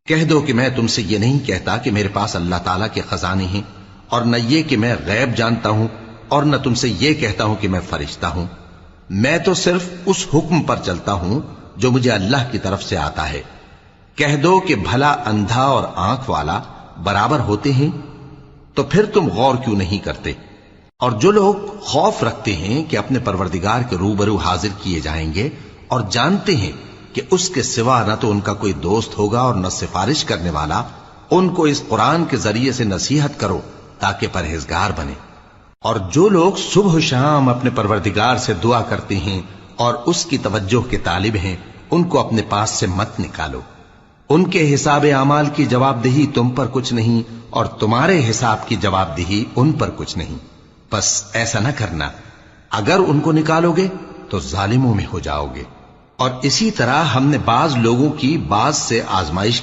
کہہ دو کہ میں تم سے یہ نہیں کہتا کہ میرے پاس اللہ تعالیٰ کے خزانے ہیں، اور نہ یہ کہ میں غیب جانتا ہوں، اور نہ تم سے یہ کہتا ہوں کہ میں فرشتہ ہوں۔ میں تو صرف اس حکم پر چلتا ہوں جو مجھے اللہ کی طرف سے آتا ہے۔ کہہ دو کہ بھلا اندھا اور آنکھ والا برابر ہوتے ہیں؟ تو پھر تم غور کیوں نہیں کرتے؟ اور جو لوگ خوف رکھتے ہیں کہ اپنے پروردگار کے روبرو حاضر کیے جائیں گے، اور جانتے ہیں کہ اس کے سوا نہ تو ان کا کوئی دوست ہوگا اور نہ سفارش کرنے والا، ان کو اس قرآن کے ذریعے سے نصیحت کرو تاکہ پرہیزگار بنے۔ اور جو لوگ صبح و شام اپنے پروردگار سے دعا کرتے ہیں اور اس کی توجہ کے طالب ہیں، ان کو اپنے پاس سے مت نکالو۔ ان کے حساب اعمال کی جواب دہی تم پر کچھ نہیں، اور تمہارے حساب کی جواب دہی ان پر کچھ نہیں۔ بس ایسا نہ کرنا، اگر ان کو نکالو گے تو ظالموں میں ہو جاؤ گے۔ اور اسی طرح ہم نے بعض لوگوں کی بعض سے آزمائش